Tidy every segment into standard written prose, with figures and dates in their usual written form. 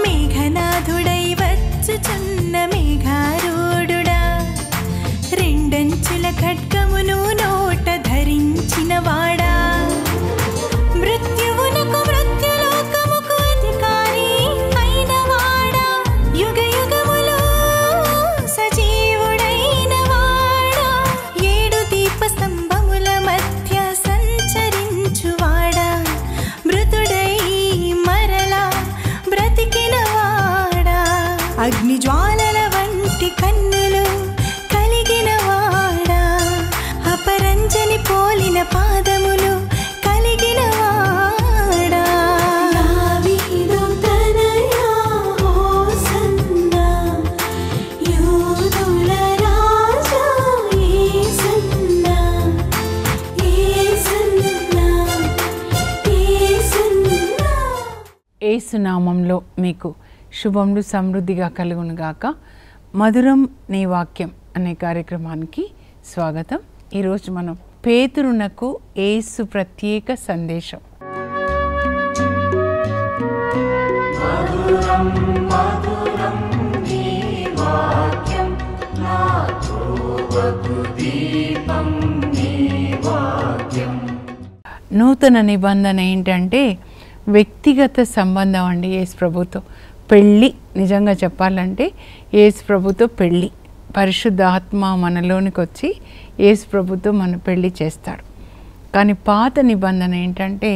మేఘనాథుడై వచ్చుచున్న మేఘారూఢుడా, రెండంచుల ఖడ్గమును నోట ధరించిన వాడా, మృత్యువునకు మృత్యులోకముకు అధికారి అయిన వాడా, యుగ యుగములో సజీవుడైన వాడా, ఏడు దీప స్తంభముల మధ్య సంచరించువాడా, మృతుడై మరలా బ్రతికిన వాడా, అగ్నిజ్వాలల వంటి కన్నులు కలిగిన వాడా, అపరంజని పోలిన పాదములు కలిగిన వాడా, దావీదు తనయా హోసన్నా, యూదుల రాజా యేసన్నా, యేసన్నా, యేసన్నా. యేసు నామంలో మీకు శుభములు సమృద్ధిగా కలుగునుగాక. మధురం నీ వాక్యం అనే కార్యక్రమానికి స్వాగతం. ఈరోజు మనం పేతురునకు యేసు ప్రత్యేక సందేశం. నూతన నిబంధన ఏంటంటే వ్యక్తిగత సంబంధం అండి. యేసు ప్రభుతో పెళ్ళి, నిజంగా చెప్పాలంటే యేసు ప్రభుతో పెళ్ళి. పరిశుద్ధ ఆత్మ మనలోనికి వచ్చి యేసు ప్రభుతో మన పెళ్ళి చేస్తాడు. కానీ పాత నిబంధన ఏంటంటే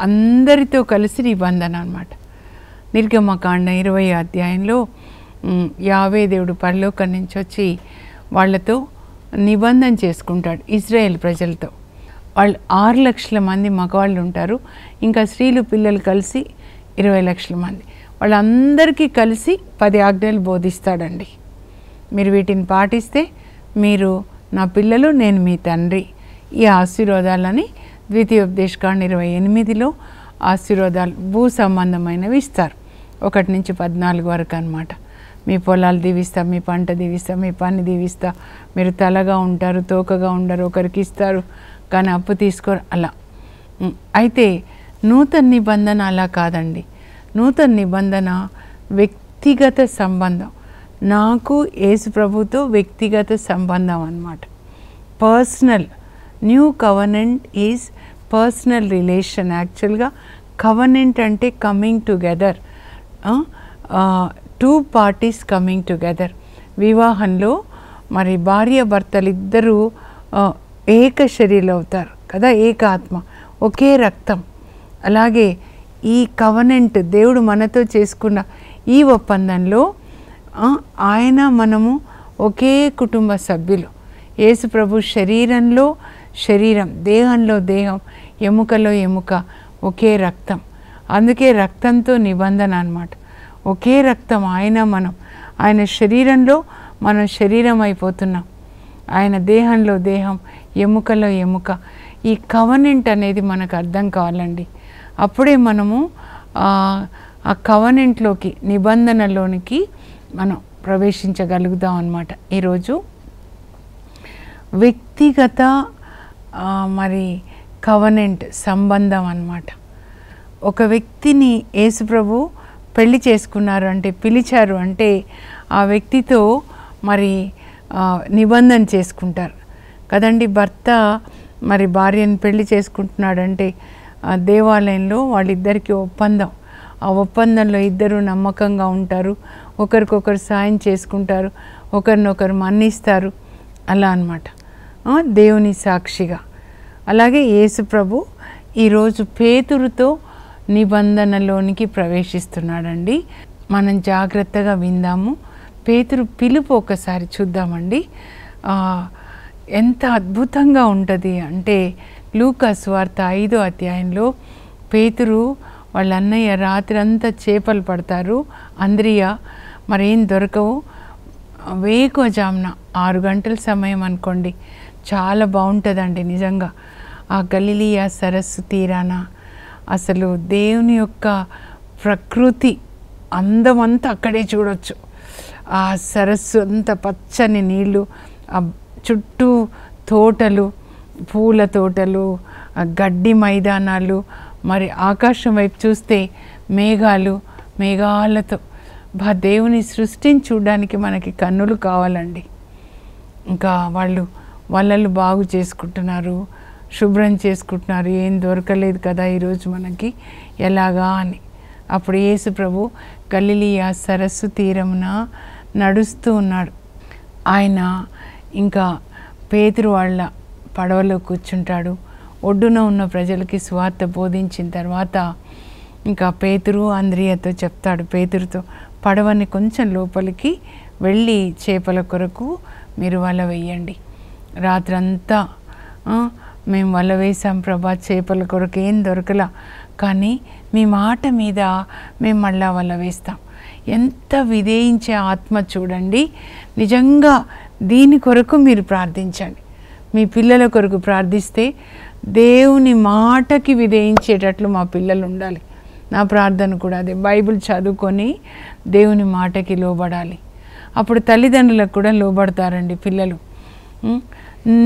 అందరితో కలిసి నిబంధన అన్నమాట. నిర్గమకాండ 20వ అధ్యాయంలో యావే దేవుడు పరలోకం నుంచి వచ్చి వాళ్ళతో నిబంధన చేసుకుంటాడు. ఇజ్రాయేల్ ప్రజలతో వాళ్ళు 6 లక్షల మంది మగవాళ్ళు ఉంటారు, ఇంకా స్త్రీలు పిల్లలు కలిసి 20 లక్షల మంది. వాళ్ళందరికీ కలిసి 10 ఆజ్ఞలు బోధిస్తాడండి. మీరు వీటిని పాటిస్తే మీరు నా పిల్లలు, నేను మీ తండ్రి. ఈ ఆశీర్వాదాలని ద్వితీయోపదేశకాండ 28లో ఆశీర్వాదాలు భూ సంబంధమైనవి ఇస్తారు. 1 నుంచి 14 వరకు అన్నమాట. మీ పొలాలు దీవిస్తా, మీ పంట దీవిస్తా, మీ పని దీవిస్తా, మీరు తలగా ఉంటారు, తోకగా ఉండరు, ఒకరికి ఇస్తారు కానీ అప్పు తీసుకోరు, అలా. అయితే నూతన నిబంధన అలా కాదండి. నూతన నిబంధన వ్యక్తిగత సంబంధం. నాకు యేసు ప్రభుతో వ్యక్తిగత సంబంధం అన్నమాట. Personal. New covenant is personal relation. యాక్చువల్గా కవనెంట్ అంటే coming together, 2 parties coming together. వివాహంలో మరి భార్య భర్తలు ఇద్దరూ ఏక శరీరం అవుతారు కదా, ఏక ఆత్మ, ఒకే రక్తం. అలాగే ఈ కవనెంట్ దేవుడు మనతో చేసుకున్న ఈ ఒప్పందంలో ఆయన మనము ఒకే కుటుంబ సభ్యులు. యేసు ప్రభు శరీరంలో శరీరం, దేహంలో దేహం, ఎముకలో ఎముక, ఒకే రక్తం. అందుకే రక్తంతో నిబంధన అన్నమాట. ఒకే రక్తం, ఆయన మనం. ఆయన శరీరంలో మనం శరీరం అయిపోతున్నాం, ఆయన దేహంలో దేహం, ఎముకలో ఎముక. ఈ కవనెంట్ అనేది మనకు అర్థం కావాలండి. అప్పుడే మనము ఆ కవనెంట్లోకి, నిబంధనలోనికి మనం ప్రవేశించగలుగుతాం అన్నమాట. ఈరోజు వ్యక్తిగత మరి కవనెంట్ సంబంధం అన్నమాట. ఒక వ్యక్తిని యేసు ప్రభు పెళ్లి చేసుకున్నారు అంటే, పిలిచారు అంటే ఆ వ్యక్తితో మరి నిబంధన చేసుకుంటారు కదండి. భర్త మరి భార్యను పెళ్లి చేసుకుంటున్నాడంటే దేవాలయంలో వాళ్ళిద్దరికీ ఒప్పందం. ఆ ఒప్పందంలో ఇద్దరు నమ్మకంగా ఉంటారు, ఒకరికొకరు సాయం చేసుకుంటారు, ఒకరినొకరు మన్నిస్తారు, అలా అన్నమాట. దేవుని సాక్షిగా. అలాగే యేసు ప్రభు ఈరోజు పేతురుతో నిబంధనలోనికి ప్రవేశిస్తున్నాడండి. మనం జాగ్రత్తగా విందాము. పేతురు పిలుపు ఒకసారి చూద్దామండి. ఎంత అద్భుతంగా ఉంటుంది అంటే, లూకా సువార్త 5వ అధ్యాయంలో పేతురు వాళ్ళ అన్నయ్య రాత్రి అంతా చేపలు పడతారు, అంద్రియ, మరేం దొరకవు. వేకువజామున 6 గంటల సమయం అనుకోండి, చాలా బాగుంటుందండి నిజంగా. ఆ గలిలియా సరస్సు తీరాన అసలు దేవుని యొక్క ప్రకృతి అందమంతా అక్కడే చూడొచ్చు. ఆ సరస్సు అంత పచ్చని నీళ్ళు, ఆ చుట్టూ తోటలు, పూల తోటలు, గడ్డి మైదానాలు, మరి ఆకాశం వైపు చూస్తే మేఘాలతో దేవుని సృష్టిని చూడడానికి మనకి కన్నులు కావాలండి. ఇంకా వాళ్ళు వలలు బాగు చేసుకుంటున్నారు, శుభ్రం చేసుకుంటున్నారు. ఏం దొరకలేదు కదా ఈరోజు మనకి, ఎలాగా అని. అప్పుడు యేసు ప్రభు గలిలియా సరస్సు తీరమున నడుస్తూ ఉన్నాడు. ఆయన ఇంకా పేతురు వాళ్ళ పడవలో కూర్చుంటాడు. ఒడ్డున ఉన్న ప్రజలకి సువార్త బోధించిన తర్వాత ఇంకా పేతురు అంద్రియతో చెప్తాడు, పేతురుతో పడవని కొంచెం లోపలికి వెళ్ళి చేపల కొరకు మీరు వల వేయండి. రాత్రంతా మేము వల వేసాం ప్రభా, చేపల కొరకు ఏం దొరకలా, కానీ మీ మాట మీద మేము మళ్ళా వల వేస్తాం. ఎంత విధేయించే ఆత్మ చూడండి. నిజంగా దీని కొరకు మీరు ప్రార్థించండి. మీ పిల్లల కొరకు ప్రార్థిస్తే దేవుని మాటకి విధేయించేటట్లు మా పిల్లలు ఉండాలి. నా ప్రార్థన కూడా అదే, బైబిల్ చదువుకొని దేవుని మాటకి లోబడాలి. అప్పుడు తల్లిదండ్రులకు కూడా లోబడతారండి పిల్లలు.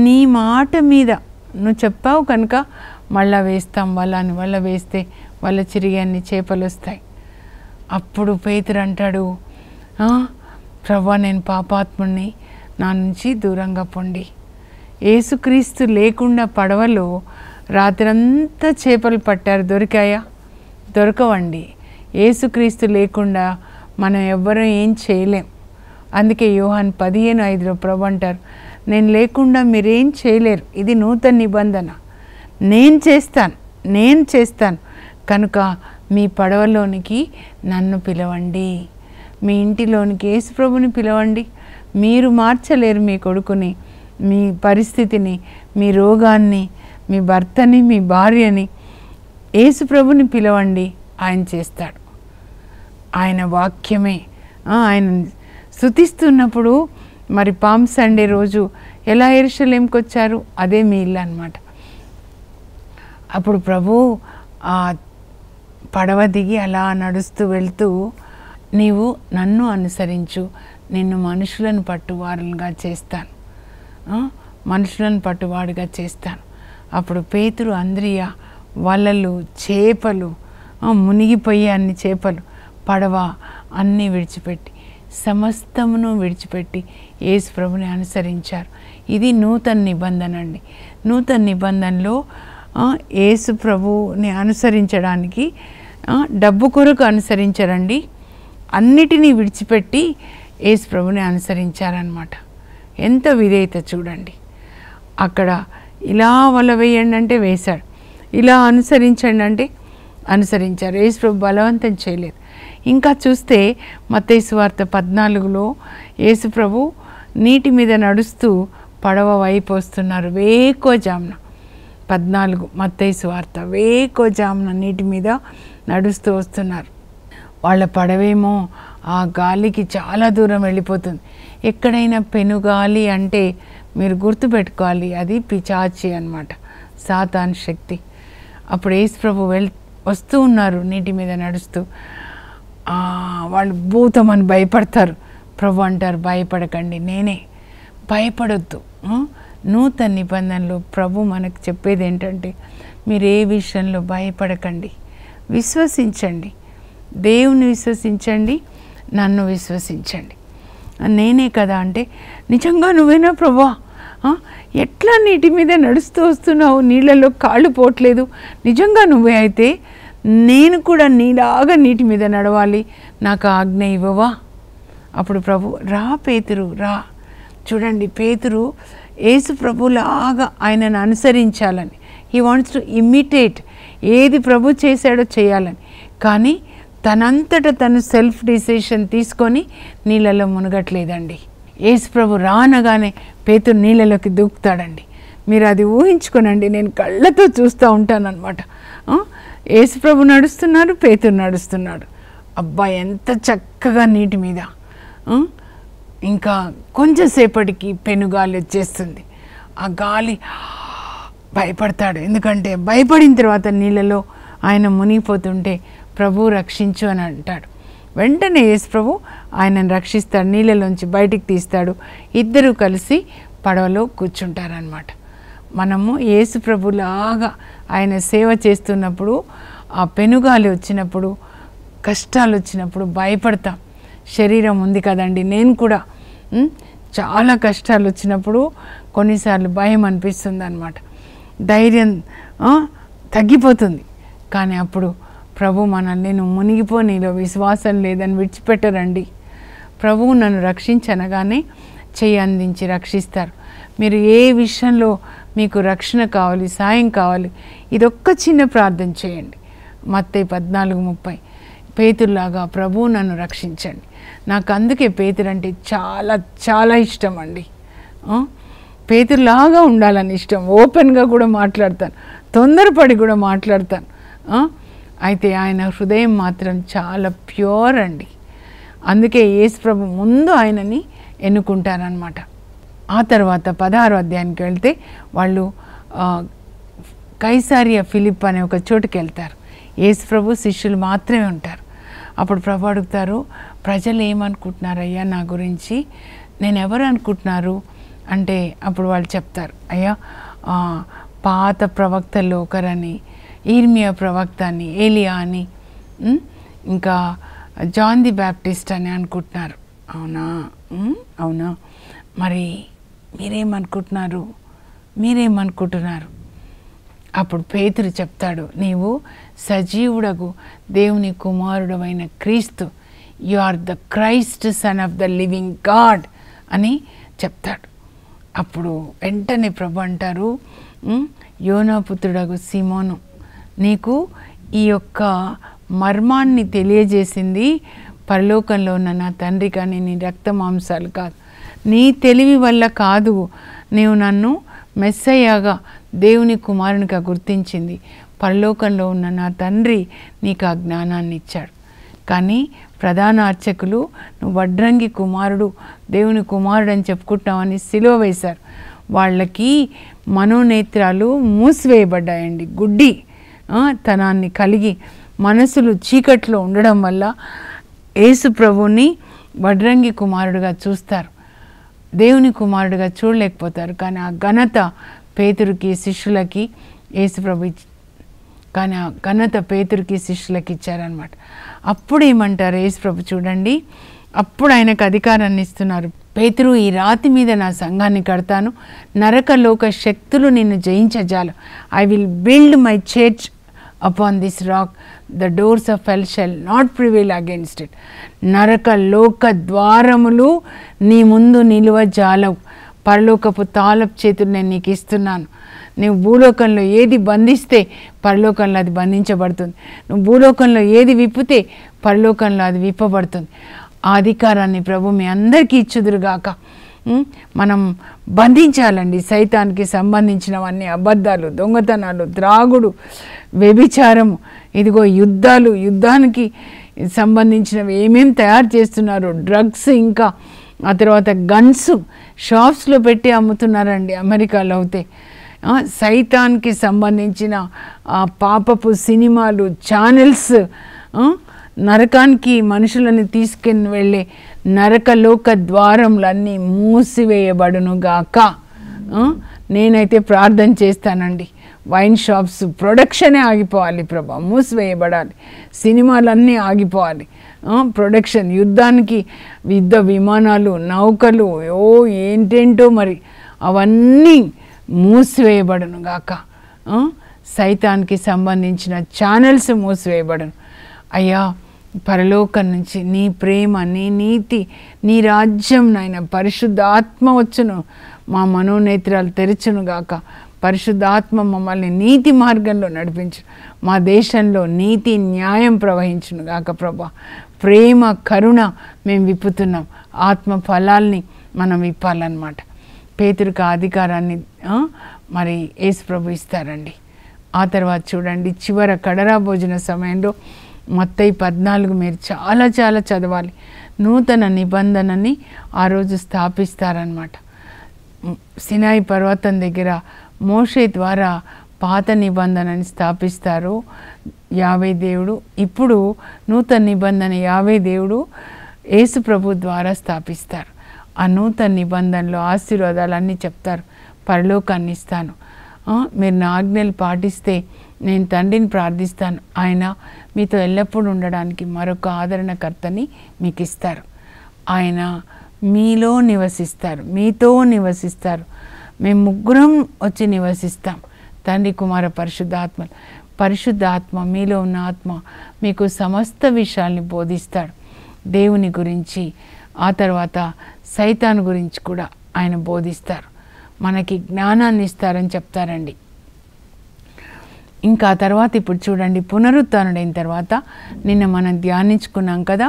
నీ మాట మీద నువ్వు చెప్పావు కనుక మళ్ళా వేస్తాం వలని. వల్ల వేస్తే వల్ల చిరిగి అన్ని చేపలు వస్తాయి. అప్పుడు పేతురు అంటాడు, ప్రభా నేను పాపాత్ముడిని, నా నుంచి దూరంగా పొండి. యేసుక్రీస్తు లేకుండా పడవలో రాత్రంతా చేపలు పట్టారు, దొరికాయా? దొరకవండి. యేసుక్రీస్తు లేకుండా మనం ఎవ్వరూ ఏం చేయలేం. అందుకే యోహాను 15:5 ప్రభు అంటారు, నేను లేకుండా మీరేం చేయలేరు, ఇది నూతన నిబంధన, నేను చేస్తాను కనుక మీ పడవలోనికి నన్ను పిలవండి, మీ ఇంటిలోనికి యేసు ప్రభుని పిలవండి. మీరు మార్చలేరు మీ కొడుకుని, మీ పరిస్థితిని, మీ రోగాన్ని, మీ భర్తని, మీ భార్యని. యేసు ప్రభుని పిలవండి, ఆయన చేస్తాడు. ఆయన వాక్యమే. ఆయన స్తుతిస్తున్నప్పుడు మరి పామ్ సండే రోజు ఎలా యెరూషలేముకి వచ్చారు, అదే మీ ఇల్లు అన్నమాట. అప్పుడు ప్రభు పడవ దిగి అలా నడుస్తూ వెళ్తూ, నీవు నన్ను అనుసరించు, నిన్ను మనుషులను పట్టువారుగా చేస్తాను, మనుషులను పట్టువాడుగా చేస్తాను. అప్పుడు పేతురు అంద్రియ వలలు, చేపలు, మునిగిపోయే అన్ని చేపలు, పడవ అన్నీ విడిచిపెట్టి, సమస్తమును విడిచిపెట్టి యేసు ప్రభుని అనుసరించారు. ఇది నూతన నిబంధన అండి. నూతన నిబంధనలో యేసు ప్రభుని అనుసరించడానికి డబ్బు కొరకు అనుసరించారండి, అన్నిటినీ విడిచిపెట్టి యేసు ప్రభుని అనుసరించారనమాట. ఎంత విధేయత చూడండి. అక్కడ ఇలా వల వేయండి అంటే వేశాడు, ఇలా అనుసరించండి అంటే అనుసరించారు. యేసు ప్రభు బలవంతం చేయలేదు. ఇంకా చూస్తే మత్తయి సువార్త 14లో యేసు ప్రభు నీటి మీద నడుస్తూ పడవ వైపు వస్తున్నారు. వేకోజామున 14 మత్తయి సువార్త, వేకోజామున నీటి మీద నడుస్తూ వస్తున్నారు. వాళ్ళ పడవేమో ఆ గాలికి చాలా దూరం వెళ్ళిపోతుంది. ఎక్కడైనా పెనుగాలి అంటే మీరు గుర్తుపెట్టుకోవాలి, అది పిచాచి అన్నమాట, సాతాన్ శక్తి. అప్పుడు యేసు ప్రభు వస్తూ ఉన్నారు నీటి మీద నడుస్తూ. వాళ్ళు భూతం అని భయపడతారు. ప్రభు అంటారు, భయపడకండి, నేనే, భయపడొద్దు. నూతన నిబంధనలో ప్రభు మనకు చెప్పేది ఏంటంటే, మీరు ఏ విషయంలో భయపడకండి, విశ్వసించండి, దేవుని విశ్వసించండి, నన్ను విశ్వసించండి. నేనే కదా అంటే, నిజంగా నువ్వేనా ప్రభా? ఎట్లా నీటి మీద నడుస్తూ వస్తున్నావు, నీళ్ళలో కాళ్ళు పోవట్లేదు, నిజంగా నువ్వే అయితే నేను కూడా నీలాగా నీటి మీద నడవాలి, నాకు ఆజ్ఞ ఇవ్వవా? అప్పుడు ప్రభు, రా పేతురు రా. చూడండి, పేతురు యేసు ప్రభులాగా ఆయనను అనుసరించాలని, హీ వాంట్స్ టు ఇమిటేట్, ఏది ప్రభు చేశాడో చేయాలని. కానీ తనంతట తను సెల్ఫ్ డిసిషన్ తీసుకొని నీళ్ళలో మునగట్లేదండి. యేసు ప్రభు రానగానే పేతురు నీళ్ళలోకి దూకుతాడండి. మీరు అది ఊహించుకోనండి, నేను కళ్ళతో చూస్తూ ఉంటానన్నమాట. యేసు ప్రభు నడుస్తున్నారు, పేతురు నడుస్తున్నాడు. అబ్బా, ఎంత చక్కగా నీటి మీద. ఇంకా కొంచెంసేపటికి పెనుగాలి వచ్చేస్తుంది. ఆ గాలి భయపడతాడు, ఎందుకంటే భయపడిన తర్వాత నీళ్ళలో ఆయన మునిగిపోతుంటే ప్రభు రక్షించు అని అంటాడు. వెంటనే యేసు ప్రభు ఆయనను రక్షిస్తాడు, నీళ్ళలోంచి బయటికి తీస్తాడు. ఇద్దరు కలిసి పడవలో కూర్చుంటారనమాట. మనము యేసు ప్రభులాగా ఆయన సేవ చేస్తున్నప్పుడు ఆ పెనుగాలి వచ్చినప్పుడు, కష్టాలు వచ్చినప్పుడు భయపడతాం. శరీరం ఉంది కదండి, నేను కూడా చాలా కష్టాలు వచ్చినప్పుడు కొన్నిసార్లు భయం అనిపిస్తుంది అన్నమాట. ధైర్యం తగ్గిపోతుంది. కానీ అప్పుడు ప్రభు మనల్ని నువ్వు మునిగిపో, నీలో విశ్వాసం లేదని విడిచిపెట్టరండి. ప్రభువు నన్ను రక్షించనగానే చెయ్యి అందించి రక్షిస్తారు. మీరు ఏ విషయంలో మీకు రక్షణ కావాలి, సాయం కావాలి, ఇదొక్క చిన్న ప్రార్థన చేయండి. మత్తయి 14:30 పేతురులాగా ప్రభువు నన్ను రక్షించండి. నాకు అందుకే పేతురు అంటే చాలా చాలా ఇష్టం అండి. పేతురులాగా ఉండాలని ఇష్టం. ఓపెన్గా కూడా మాట్లాడతాను, తొందరపడి కూడా మాట్లాడతాను. అయితే ఆయన హృదయం మాత్రం చాలా ప్యూర్ అండి. అందుకే యేసు ప్రభు ముందు ఆయనని ఎన్నుకుంటారనమాట. ఆ తర్వాత 16వ అధ్యాయానికి వెళ్తే వాళ్ళు కైసారియా ఫిలిప్ అనే ఒక చోటుకి వెళ్తారు. యేసు ప్రభు శిష్యులు మాత్రమే ఉంటారు. అప్పుడు ప్రభు అడుగుతారు, ప్రజలు ఏమనుకుంటున్నారు అయ్యా నా గురించి, నేను ఎవరు అనుకుంటున్నారు అంటే అప్పుడు వాళ్ళు చెప్తారు, అయ్యా పాత ప్రవక్తల్లో ఒకరని, ఇర్మియా ప్రవక్త అని, ఏలియా అని, ఇంకా జాన్ ది బ్యాప్టిస్ట్ అని అనుకుంటున్నారు. అవునా? అవునా, మరి మీరేమనుకుంటున్నారు? అప్పుడు పేతురు చెప్తాడు, నీవు సజీవుడగు దేవుని కుమారుడమైన క్రీస్తు, you are the Christ son of the living God అని చెప్తాడు. అప్పుడు వెంటనే ప్రభు అంటారు, యోనాపుత్రుడగు సీమోను, నీకు ఈ యొక్క మర్మాన్ని తెలియజేసింది పరలోకంలో ఉన్న నా తండ్రి కానీ నీ రక్త మాంసాలు కాదు. నీ తెలివి వల్ల కాదు నీవు నన్ను మెస్సయ్యగా దేవుని కుమారునిగా గుర్తించింది. పరలోకంలో ఉన్న నా తండ్రి నీకు ఆ జ్ఞానాన్ని ఇచ్చాడు. కానీ ప్రధాన అర్చకులు నువ్వు వడ్రంగి కుమారుడు, దేవుని కుమారుడు అని చెప్పుకుంటామని సిలువ వేశారు. వాళ్ళకి మనోనేత్రాలు మూసివేయబడ్డాయండి. గుడ్డి తనాన్ని కలిగి మనసులు చీకట్లో ఉండడం వల్ల యేసు ప్రభువుని వడ్రంగి కుమారుడుగా చూస్తారు, దేవుని కుమారుడుగా చూడలేకపోతారు. కానీ ఆ ఘనత పేతురుకి శిష్యులకి యేసు ప్రభు కానీ ఆ ఘనత పేతురుకి శిష్యులకి ఇచ్చారనమాట. అప్పుడు ఏమంటారు యేసు ప్రభు చూడండి, అప్పుడు ఆయనకు అధికారాన్ని ఇస్తున్నారు. పేతురు, ఈ రాతి మీద నా సంఘాన్ని కడతాను, నరకలోక శక్తులు నిన్ను జయించజాలు. I will build my church upon this rock, the doors of hell shall not prevail against it. నరక లోక ద్వారములు నీ ముందు నిలువ జాలవు. పరలోకపు తాళపు చేతులు నేను నీకు ఇస్తున్నాను. నువ్వు భూలోకంలో ఏది బంధిస్తే పరలోకంలో అది బంధించబడుతుంది. నువ్వు భూలోకంలో ఏది విప్పితే పరలోకంలో అది విప్పబడుతుంది. ఆ అధికారాన్ని ప్రభు మీ అందరికీ ఇచ్చుదురుగాక. మనం బంధించాలండి సైతానికి సంబంధించినవన్నీ, అబద్ధాలు, దొంగతనాలు, త్రాగుడు, వ్యభిచారము, ఇదిగో యుద్ధానికి సంబంధించినవి ఏమేమి తయారు చేస్తున్నారు, డ్రగ్స్, ఇంకా ఆ తర్వాత గన్స్ షాప్స్లో పెట్టి అమ్ముతున్నారండి అమెరికాలో. అయితే సైతాన్కి సంబంధించిన పాపపు సినిమాలు, ఛానల్స్, నరకానికి మనుషులని తీసుకుని వెళ్ళే నరకలోక ద్వారములన్నీ మూసివేయబడునుగాక. నేనైతే ప్రార్థన చేస్తానండి, వైన్ షాప్స్ ప్రొడక్షనే ఆగిపోవాలి ప్రభా, మూసివేయబడాలి. సినిమాలన్నీ ఆగిపోవాలి. ప్రొడక్షన్, యుద్ధ విమానాలు, నౌకలు, ఏంటేంటో మరి అవన్నీ మూసివేయబడును గాక. సైతానికి సంబంధించిన ఛానల్స్ మూసివేయబడును. అయ్యా, పరలోకం నుంచి నీ ప్రేమ, నీ నీతి, నీ రాజ్యం నాయన పరిశుద్ధాత్మ వచ్చును, మా మనోనేత్రాలు తెరచును గాక. పరిశుద్ధాత్మ మమ్మల్ని నీతి మార్గంలో నడిపించు. మా దేశంలో నీతి న్యాయం ప్రవహించును గాక ప్రభా. ప్రేమ, కరుణ మేము విప్పుతున్నాం. ఆత్మ ఫలాల్ని మనం విప్పాలన్నమాట. పేతురుకు అధికారాన్ని మరి యేసు ప్రభు ఇస్తారండి. ఆ తర్వాత చూడండి, చివర కడరా భోజన సమయంలో మత్తయి 14 మీరు చాలా చాలా చదవాలి. నూతన నిబంధనని ఆ రోజు స్థాపిస్తారనమాట. సినాయి పర్వతం దగ్గర మోషే ద్వారా పాత నిబంధనని స్థాపిస్తారు యావే దేవుడు. ఇప్పుడు నూతన నిబంధన యావే దేవుడు యేసు ప్రభు ద్వారా స్థాపిస్తారు. ఆ నూతన నిబంధనలో ఆశీర్వాదాలన్నీ చెప్తారు. పరలోకాన్ని ఇస్తాను, మీరు నా ఆజ్ఞలు పాటిస్తే నేను తండ్రిని ప్రార్థిస్తాను, ఆయన మీతో ఎల్లప్పుడూ ఉండడానికి మరొక ఆదరణకర్తని మీకు ఇస్తారు. ఆయన మీలో నివసిస్తారు, మీతో నివసిస్తారు. మేము ముగ్గురం వచ్చి నివసిస్తాం, తండ్రి కుమార పరిశుద్ధాత్మ. పరిశుద్ధాత్మ మీలో ఉన్న ఆత్మ మీకు సమస్త విషయాల్ని బోధిస్తాడు. దేవుని గురించి, ఆ తర్వాత సైతాను గురించి కూడా ఆయన బోధిస్తారు. మనకి జ్ఞానాన్ని ఇస్తారని చెప్తారండి. ఇంకా తర్వాత ఇప్పుడు చూడండి, పునరుత్థానుడైన తర్వాత నిన్న మనం ధ్యానించుకున్నాం కదా,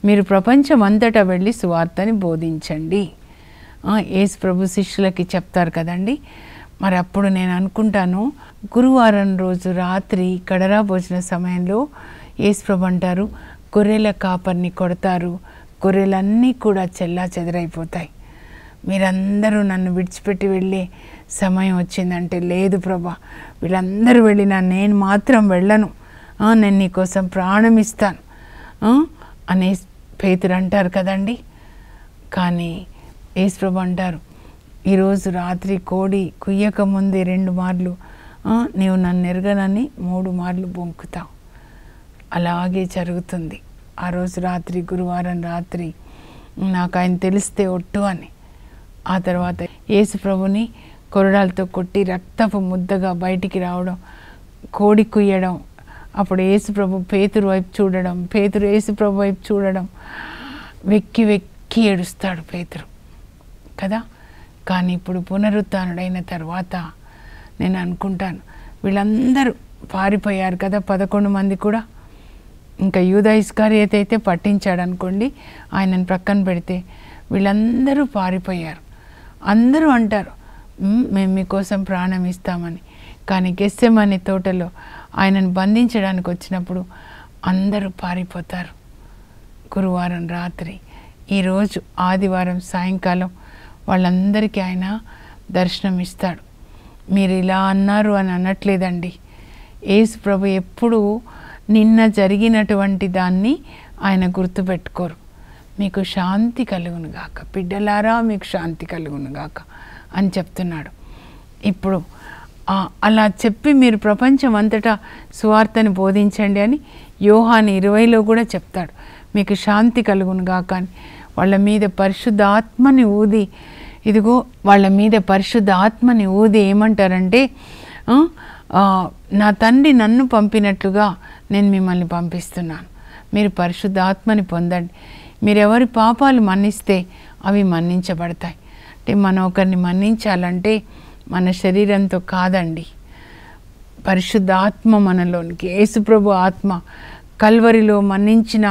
మీరు ప్రపంచం అంతటా వెళ్ళి సువార్తని బోధించండి. యేసు ప్రభు శిష్యులకి చెప్తారు కదండి. మరి అప్పుడు నేను అనుకుంటాను, గురువారం రోజు రాత్రి కడరా భోజన సమయంలో యేసు ప్రభు అంటారు, గొర్రెల కాపర్ని కొడతారు, గొర్రెలన్నీ కూడా చెల్లా చెదరైపోతాయి. మీరందరూ నన్ను విడిచిపెట్టి వెళ్ళే సమయం వచ్చిందంటే, లేదు ప్రభా, వీళ్ళందరూ వెళ్ళినా నేను మాత్రం వెళ్ళను, నేను నీకోసం ప్రాణం ఇస్తాను అనే పేతురు అంటారు కదండి. కానీ యేసు ప్రభు అంటారు, ఈరోజు రాత్రి కోడి కుయ్యక ముందే 2 మార్లు నీవు నన్ను ఎరగనని 3 మార్లు బొంకుతావు. అలాగే జరుగుతుంది. ఆ రోజు రాత్రి, గురువారం రాత్రి నాకు ఆయన తెలిస్తే ఒట్టు అని. ఆ తర్వాత యేసు ప్రభుని కొరడాలతో కొట్టి రక్తపు ముద్దగా బయటికి రావడం, కోడి కుయ్యడం, అప్పుడు యేసు ప్రభు పేతురు వైపు చూడడం, పేతురు యేసు ప్రభు వైపు చూడడం, వెక్కి వెక్కి ఏడుస్తాడు పేతురు కదా. కానీ ఇప్పుడు పునరుత్థానుడైన తర్వాత నేను అనుకుంటాను, వీళ్ళందరూ పారిపోయారు కదా, 11 మంది కూడా. ఇంకా యూదా ఇస్కరియోతు అయితే పట్టించాడు అనుకోండి, ఆయనను ప్రక్కన పెడితే వీళ్ళందరూ పారిపోయారు. అందరూ అంటారు, మేము మీకోసం ప్రాణం ఇస్తామని. కానీ గెత్సెమనే తోటలో ఆయనను బంధించడానికి వచ్చినప్పుడు అందరూ పారిపోతారు. గురువారం రాత్రి, ఈరోజు ఆదివారం సాయంకాలం వాళ్ళందరికీ ఆయన దర్శనం ఇస్తాడు. మీరు ఇలా అన్నారు అని అనట్లేదండి. యేసు ప్రభు ఎప్పుడూ నిన్న జరిగినటువంటి దాన్ని ఆయన గుర్తుపెట్టుకోరు. మీకు శాంతి కలుగును గాక, బిడ్డలారా మీకు శాంతి కలుగును గాక అని చెప్తున్నాడు. ఇప్పుడు అలా చెప్పి మీరు ప్రపంచం అంతటా సువార్తని బోధించండి అని యోహాను 20లో కూడా చెప్తాడు, మీకు శాంతి కలుగును గాక అని. వాళ్ళ మీద పరిశుద్ధాత్మని ఊది, ఇదిగో వాళ్ళ మీద పరిశుద్ధాత్మని ఊది ఏమంటారంటే, నా తండ్రి నన్ను పంపినట్లుగా నేను మిమ్మల్ని పంపిస్తున్నాను, మీరు పరిశుద్ధాత్మని పొందండి. మీరు ఎవరి పాపాలు మన్నిస్తే అవి మన్నించబడతాయి. అంటే మనం ఒకరిని మన్నించాలంటే మన శరీరంతో కాదండి, పరిశుద్ధాత్మ మనలోనికి, యేసుప్రభు ఆత్మ, కల్వరిలో మన్నించిన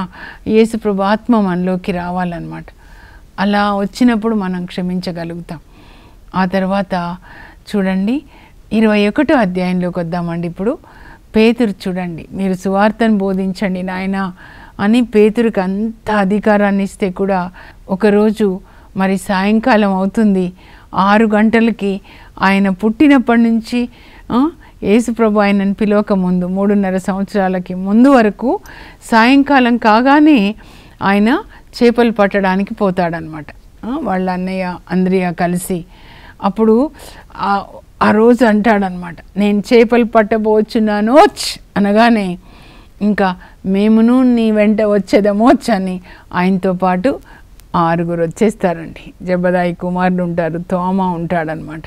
యేసుప్రభు ఆత్మ మనలోకి రావాలన్నమాట. అలా వచ్చినప్పుడు మనం క్షమించగలుగుతాం. ఆ తర్వాత చూడండి 21వ అధ్యాయంలోకి వద్దామండి. ఇప్పుడు పేతురు చూడండి, మీరు సువార్తను బోధించండి నాయన అని పేతురుకి అంత అధికారాన్ని ఇస్తే కూడా ఒకరోజు మరి సాయంకాలం అవుతుంది, 6 గంటలకి ఆయన పుట్టినప్పటి నుంచి యేసుప్రభు ఆయనను పిలవక ముందు 3.5 సంవత్సరాలకి ముందు వరకు సాయంకాలం కాగానే ఆయన చేపలు పట్టడానికి పోతాడనమాట. వాళ్ళ అన్నయ్య అంద్రియా కలిసి. అప్పుడు ఆ రోజు అంటాడనమాట, నేను చేపలు పట్టబోచున్నాను అనగానే ఇంకా మేమును నీ వెంట వచ్చేదమోచ్ అని ఆయనతో పాటు 6 వచ్చేస్తారండి. జబదాయి కుమారుడు ఉంటారు, తోమా ఉంటాడనమాట.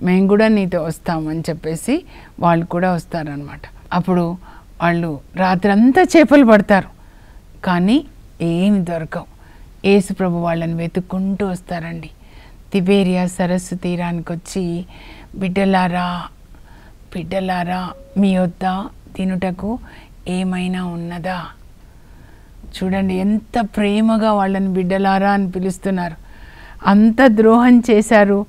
మేము కూడా నీతో వస్తామని చెప్పేసి వాళ్ళు కూడా వస్తారనమాట. అప్పుడు వాళ్ళు రాత్రంతా చేపలు పడతారు, కానీ ఏమి దొరకవు. యేసు ప్రభు వాళ్ళని వెతుక్కుంటూ వస్తారండి. తిబేరియా సరస్సు తీరానికి వచ్చి, బిడ్డలారా బిడ్డలారా మీ వద్ద తినుటకు ఏమైనా ఉన్నదా? చూడండి ఎంత ప్రేమగా వాళ్ళని బిడ్డలారా అని పిలుస్తున్నారు. అంత ద్రోహం చేశారు,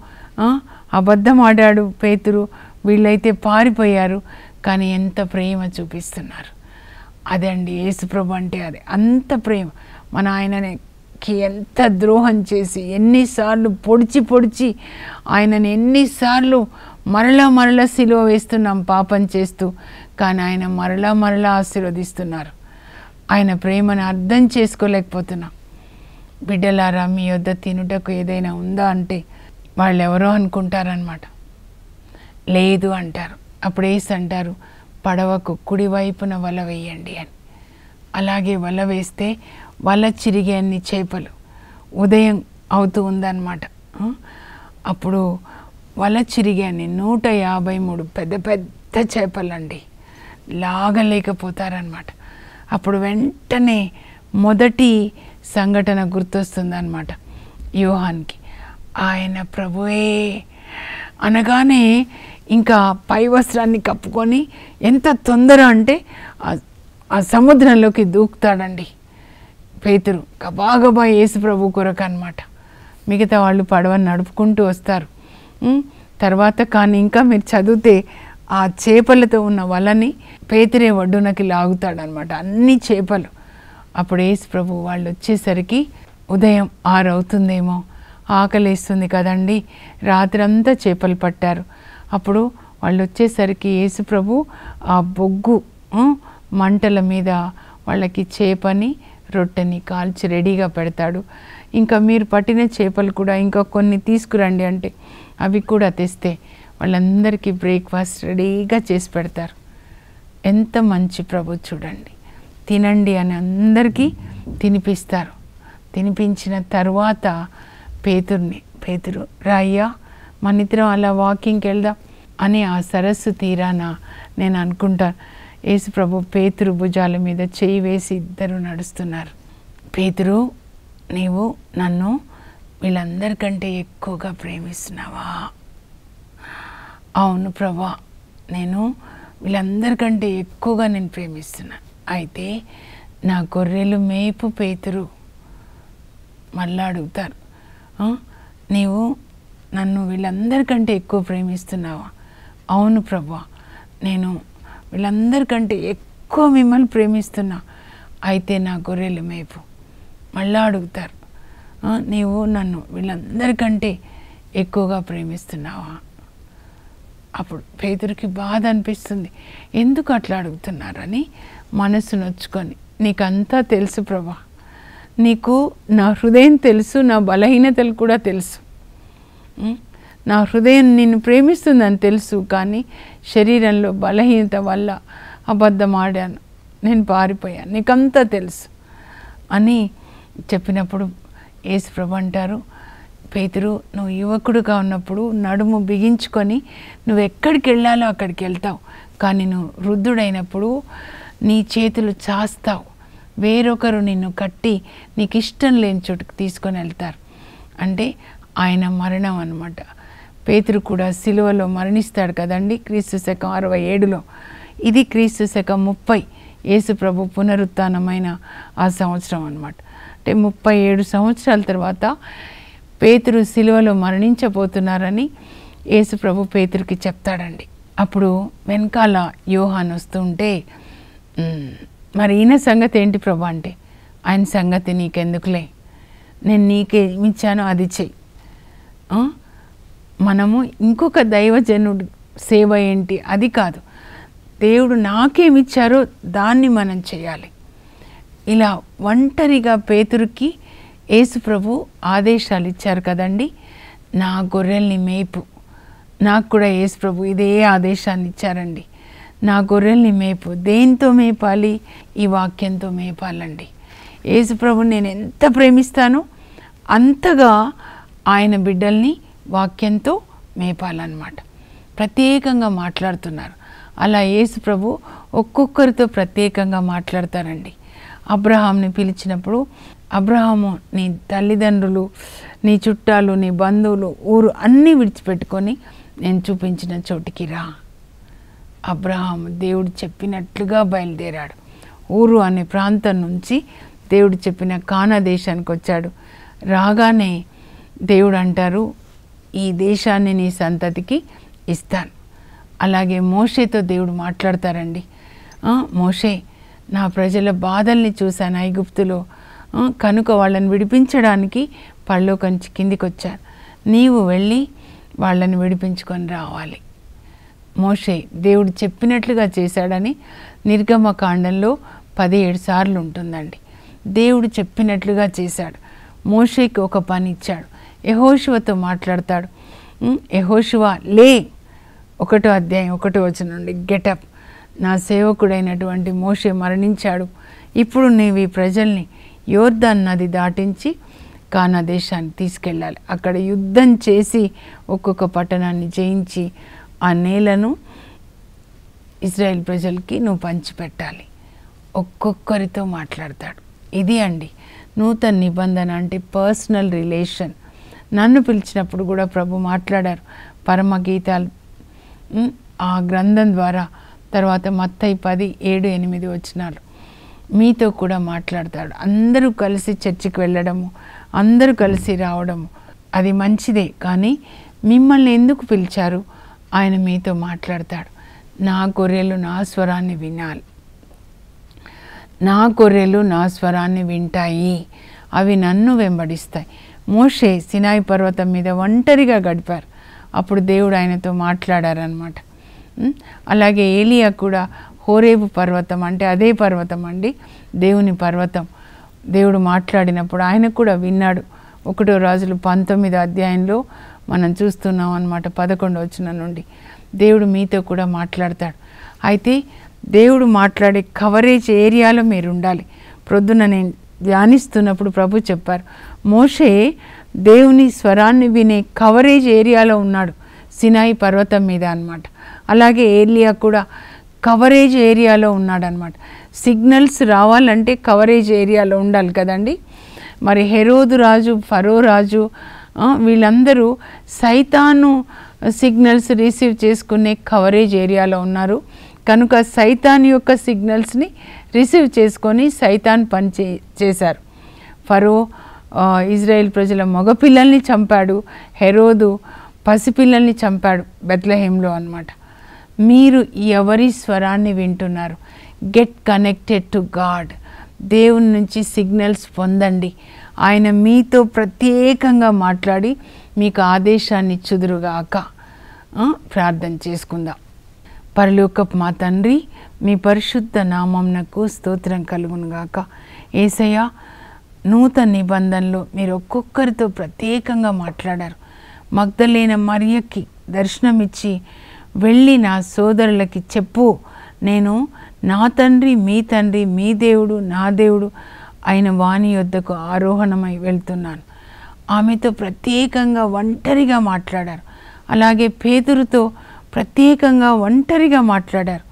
అబద్ధం ఆడాడు పేతురు, వీళ్ళైతే పారిపోయారు, కానీ ఎంత ప్రేమ చూపిస్తున్నారు. అదండి యేసుప్రభు అంటే, అది అంత ప్రేమ. మన ఆయనకి ఎంత ద్రోహం చేసి ఎన్నిసార్లు పొడిచి ఆయనని ఎన్నిసార్లు మరలా సిలువ వేస్తున్నాం పాపం చేస్తూ, కానీ ఆయన మరలా ఆశీర్వదిస్తున్నారు. ఆయన ప్రేమను అర్థం చేసుకోలేకపోతున్నాం. బిడ్డలారా మీ వద్ద తినుటకు ఏదైనా ఉందా అంటే వాళ్ళు ఎవరో అనుకుంటారనమాట. లేదు అంటారు. అప్పుడు యేసు అంటారు, పడవకు కుడివైపున వల వేయండి అని. అలాగే వల వేస్తే వల చిరిగే అన్ని చేపలు. ఉదయం అవుతూ ఉందన్నమాట. అప్పుడు వల చిరిగే అన్ని 153 పెద్ద పెద్ద చేపలండి. లాగలేకపోతారనమాట. అప్పుడు వెంటనే మొదటి సంఘటన గుర్తొస్తుందన్నమాట యోహాన్కి. ఆయన ప్రభువే అనగానే ఇంకా పై వస్త్రాన్ని కప్పుకొని ఎంత తొందర అంటే ఆ సముద్రంలోకి దూకుతాడండి పేతురు. గబాగబా యేసు ప్రభు కొరకు అనమాట. మిగతా వాళ్ళు పడవని నడుపుకుంటూ వస్తారు. తర్వాత కానీ ఇంకా మీరు చదివితే ఆ చేపలతో ఉన్న వలని పేతురే ఒడ్డునకి లాగుతాడనమాట, అన్ని చేపలు. అప్పుడు యేసు ప్రభు వాళ్ళు వచ్చేసరికి ఉదయం 6 అవుతుందేమో, ఆకలేస్తుంది కదండి, రాత్రంతా చేపలు పట్టారు. అప్పుడు వాళ్ళు వచ్చేసరికి యేసు ప్రభు ఆ బొగ్గు మంటల మీద వాళ్ళకి చేపని రొట్టెని కాల్చి రెడీగా పెడతాడు. ఇంకా మీరు పట్టిన చేపలు కూడా ఇంకా కొన్ని తీసుకురండి అంటే అవి కూడా తెస్తే వాళ్ళందరికీ బ్రేక్ఫాస్ట్ రెడీగా చేసి పెడతారు. ఎంత మంచి ప్రభు చూడండి. తినండి అని అందరికీ తినిపిస్తారు. తినిపించిన తర్వాత పేతురు రాయ్యా మనిద్దరం అలా వాకింగ్కి వెళ్దాం అని ఆ సరస్సు తీరాన నేను అనుకుంటాను. యేసు ప్రభు పేతురు భుజాల మీద చేయి వేసి ఇద్దరు నడుస్తున్నారు. పేతురు, నీవు నన్ను వీళ్ళందరికంటే ఎక్కువగా ప్రేమిస్తున్నావా? అవును ప్రభా, నేను వీళ్ళందరికంటే ఎక్కువగా నేను ప్రేమిస్తున్నాను. అయితే నా గొర్రెలు మేపు పేతురు. మళ్ళా అడుగుతారు, నీవు నన్ను వీళ్ళందరికంటే ఎక్కువ ప్రేమిస్తున్నావా? అవును ప్రభా, నేను వీళ్ళందరికంటే ఎక్కువ మిమ్మల్ని ప్రేమిస్తున్నా. అయితే నా గొర్రెలు మేపు. మళ్ళా అడుగుతారు, నీవు నన్ను వీళ్ళందరికంటే ఎక్కువగా ప్రేమిస్తున్నావా? అప్పుడు పేతురుకి బాధ అనిపిస్తుంది. ఎందుకు అట్లా అడుగుతున్నారని మనసు నొచ్చుకొని, నీకంతా తెలుసు ప్రభా, నీకు నా హృదయం తెలుసు, నా బలహీనతలు కూడా తెలుసు. నా హృదయం నిన్ను ప్రేమిస్తుందని తెలుసు, కానీ శరీరంలో బలహీనత వల్ల అబద్ధం ఆడాను, నేను పారిపోయాను, నీకంతా తెలుసు అని చెప్పినప్పుడు యేసు ప్రభు అంటారు, పేతురు, నువ్వు యువకుడుగా ఉన్నప్పుడు నడుము బిగించుకొని నువ్వు ఎక్కడికి వెళ్ళాలో అక్కడికి వెళ్తావు, కానీ నువ్వు వృద్ధుడైనప్పుడు నీ చేతులు చాస్తావు, వేరొకరు నిన్ను కట్టి నీకు ఇష్టం లేని చోటుకు తీసుకొని వెళ్తారు. అంటే ఆయన మరణం అన్నమాట. పేతురు కూడా సిలువలో మరణిస్తాడు కదండి, క్రీస్తు శకం 67లో. ఇది క్రీస్తు శకం 30 యేసు ప్రభు పునరుత్థానమైన ఆ సంవత్సరం అన్నమాట. అంటే 37 సంవత్సరాల తర్వాత పేతురు సిలువలో మరణించబోతున్నారని యేసు ప్రభు పేతురుకి చెప్తాడండి. అప్పుడు వెనకాల యోహాను వస్తుంటే, మరి ఈయన సంగతి ఏంటి ప్రభు అంటే, ఆయన సంగతి నీకెందుకులే, నేను నీకేమిచ్చానో అది చెయ్యి. మనము ఇంకొక దైవజనుడు సేవ ఏంటి అది కాదు, దేవుడు నాకేమిచ్చారో దాన్ని మనం చేయాలి. ఇలా ఒంటరిగా పేతురుకి యేసు ప్రభు ఆదేశాలు ఇచ్చారు కదండి, నా గొర్రెల్ని మేపు. నాకు కూడా యేసు ప్రభు ఇదే ఆదేశాన్ని ఇచ్చారండి, నా గొర్రెల్ని మేపు. దేంతో మేపాలి? ఈ వాక్యంతో మేపాలండి. యేసు ప్రభు నేను ఎంత ప్రేమిస్తానో అంతగా ఆయన బిడ్డల్ని వాక్యంతో మేపాలన్నమాట. ప్రత్యేకంగా మాట్లాడుతున్నారు. అలా యేసు ప్రభు ఒక్కొక్కరితో ప్రత్యేకంగా మాట్లాడతారండి. అబ్రహాంని పిలిచినప్పుడు, అబ్రహాము నీ తల్లిదండ్రులు, నీ చుట్టాలు, నీ బంధువులు, ఊరు అన్నీ విడిచిపెట్టుకొని నేను చూపించిన చోటికి రా. అబ్రహాము దేవుడు చెప్పినట్లుగా బయలుదేరాడు. ఊరు అనే ప్రాంతం నుంచి దేవుడు చెప్పిన కానా దేశానికి వచ్చాడు. రాగానే దేవుడు అంటారు, ఈ దేశాన్ని నీ సంతతికి ఇస్తాను. అలాగే మోషేతో దేవుడు మాట్లాడతారండి. మోషే, నా ప్రజల బాధల్ని చూశాను ఐగుప్తులో, కనుక వాళ్ళని విడిపించడానికి పరలోకంచి కిందికి వచ్చాను, నీవు వెళ్ళి వాళ్ళని విడిపించుకొని రావాలి. మోషే దేవుడు చెప్పినట్లుగా చేశాడని నిర్గమకాండంలో 17 సార్లు ఉంటుందండి. దేవుడు చెప్పినట్లుగా చేశాడు. మోషేకి ఒక పని ఇచ్చాడు. యెహోషువతో మాట్లాడతాడు. యెహోషువ లే, 1వ అధ్యాయం 1వ వచనం నుండి, గెటప్, నా సేవకుడైనటువంటి మోషే మరణించాడు, ఇప్పుడు నీవు ఈ ప్రజల్ని యోర్దాన్ నది దాటించి కానా దేశాన్ని తీసుకెళ్ళాలి, అక్కడ యుద్ధం చేసి ఒక్కొక్క పట్టణాన్ని జయించి ఆ నేలను ఇజ్రాయెల్ ప్రజలకి నువ్వు పంచిపెట్టాలి. ఒక్కొక్కరితో మాట్లాడతాడు. ఇది అండి నూతన నిబంధన అంటే పర్సనల్ రిలేషన్. నన్ను పిలిచినప్పుడు కూడా ప్రభు మాట్లాడారు పరమగీతాలు ఆ గ్రంథం ద్వారా. తర్వాత మత్తయి 10:7-8 వచనాలు మీతో కూడా మాట్లాడతాడు. అందరూ కలిసి చర్చికి వెళ్ళడము, అందరూ కలిసి రావడము అది మంచిదే, కానీ మిమ్మల్ని ఎందుకు పిలిచారు? ఆయన మీతో మాట్లాడతాడు. నా గొర్రెలు నా స్వరాన్ని వినాలి, నా గొర్రెలు నా స్వరాన్ని వింటాయి, అవి నన్ను వెంబడిస్తాయి. మోషే సినాయి పర్వతం మీద ఒంటరిగా గడిపారు, అప్పుడు దేవుడు ఆయనతో మాట్లాడారనమాట. అలాగే ఏలియా కూడా హోరేబు పర్వతం అంటే అదే పర్వతం అండి, దేవుని పర్వతం. దేవుడు మాట్లాడినప్పుడు ఆయన కూడా విన్నాడు. 1వ రాజులు 19వ అధ్యాయంలో మనం చూస్తున్నాం అన్నమాట. 11వ వచనం నుండి దేవుడు మీతో కూడా మాట్లాడతాడు. అయితే దేవుడు మాట్లాడే కవరేజ్ ఏరియాలో మీరు ఉండాలి. ప్రొద్దున నేను ధ్యానిస్తున్నప్పుడు ప్రభు చెప్పారు, మోషే దేవుని స్వరాన్ని వినే కవరేజ్ ఏరియాలో ఉన్నాడు, సినాయి పర్వతం మీద అన్నమాట. అలాగే ఏలియా కూడా కవరేజ్ ఏరియాలో ఉన్నాడనమాట. సిగ్నల్స్ రావాలంటే కవరేజ్ ఏరియాలో ఉండాలి కదండి. మరి హెరోదు రాజు, ఫరో రాజు వీళ్ళందరూ సైతాను సిగ్నల్స్ రిసీవ్ చేసుకునే కవరేజ్ ఏరియాలో ఉన్నారు. కనుక సైతాన్ యొక్క సిగ్నల్స్ని రిసీవ్ చేసుకొని సైతాన్ పని చేశారు. ఫరో ఇజ్రాయెల్ ప్రజల మగపిల్లల్ని చంపాడు, హెరోదు పసిపిల్లల్ని చంపాడు బెత్లెహేంలో అన్నమాట. మీరు ఎవరి స్వరాన్ని వింటున్నారు? Get connected to God. దేవుని నుంచి సిగ్నల్స్ పొందండి. ఆయన మీతో ప్రత్యేకంగా మాట్లాడి మీకు ఆదేశాన్ని ఇచ్చుదురుగాక. ప్రార్థన చేసుకుందాం. పరలోకపు మా తండ్రి, మీ పరిశుద్ధ నామమునకు స్తోత్రం కలుగునుగాక. యేసయ్య, నూతన నిబంధనలో మీరు ఒక్కొక్కరితో ప్రత్యేకంగా మాట్లాడారు. మగ్దలేన మరియకి దర్శనమిచ్చి వెళ్ళి నా సోదరులకి చెప్పు, నేను నా తండ్రి, మీ దేవుడు, నా దేవుడు ఆయన వాణి యొద్దకు ఆరోహణమై వెళ్తున్నాను. ఆమెతో ప్రత్యేకంగా ఒంటరిగా మాట్లాడారు. అలాగే పేతురుతో ప్రత్యేకంగా ఒంటరిగా మాట్లాడారు.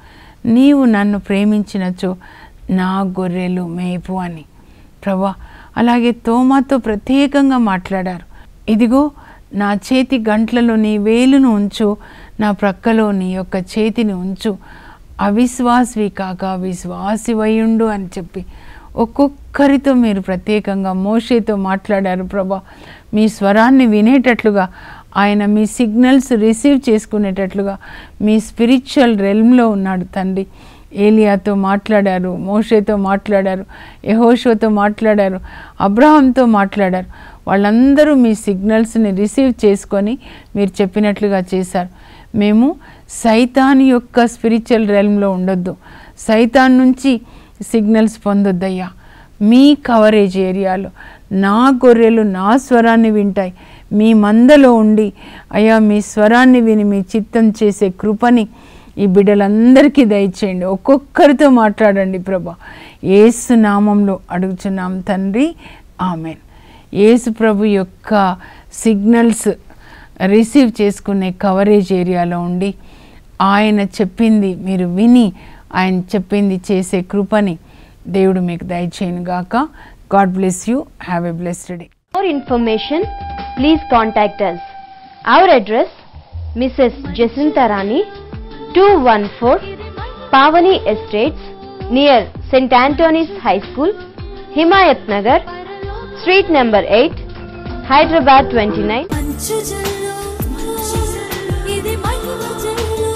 నీవు నన్ను ప్రేమించినచో నా గొర్రెలు మేపు అని ప్రభా. అలాగే తోమాతో ప్రత్యేకంగా మాట్లాడారు. ఇదిగో నా చేతి గంటలలో నీ వేలును ఉంచు, నా ప్రక్కలో నీ యొక్క చేతిని ఉంచు, అవిశ్వాసివి కాక విశ్వాసివయుండు అని చెప్పి ఒక్కొక్కరితో మీరు ప్రత్యేకంగా మోషేతో మాట్లాడారు ప్రభా. మీ స్వరాన్ని వినేటట్లుగా, ఆయన మీ సిగ్నల్స్ రిసీవ్ చేసుకునేటట్లుగా మీ స్పిరిచువల్ రెల్మ్లో ఉన్నాడు తండ్రి. ఏలియాతో మాట్లాడారు, మోషేతో మాట్లాడారు, యెహోషువతో మాట్లాడారు, అబ్రహాంతో మాట్లాడారు. వాళ్ళందరూ మీ సిగ్నల్స్ని రిసీవ్ చేసుకొని మీరు చెప్పినట్లుగా చేశారు. మేము సైతాన్ యొక్క స్పిరిచువల్ రెల్మ్లో ఉండొద్దు, సైతాన్ నుంచి సిగ్నల్స్ పొందొద్దయ్యా. మీ కవరేజ్ ఏరియాలో నా గొర్రెలు నా స్వరాన్ని వింటాయి. మీ మందలో ఉండి అయ్యా మీ స్వరాన్ని విని మీ చిత్తం చేసే కృపని ఈ బిడ్డలందరికీ దయచేయండి. ఒక్కొక్కరితో మాట్లాడండి ప్రభా. యేసు నామంలో అడుగుచున్నాం తండ్రి, ఆమెన్. యేసు ప్రభు యొక్క సిగ్నల్స్ రిసీవ్ చేసుకునే కవరేజ్ ఏరియాలో ఉండి ఆయన చెప్పింది మీరు విని ఆయన చెప్పింది చేసే కృపని దేవుడు మీకు దయచేయను గాక. God bless you. Have a blessed day. For information, please contact us. Our address, Mrs. Jacinta Rani, 214 Pavani Estates, near St. Anthony's High School, Himayat Nagar, Street number 8, Hyderabad 29. మంచు జల్లు, ఇది మహిమ జల్లు,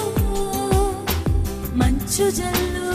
మంచు జల్లు.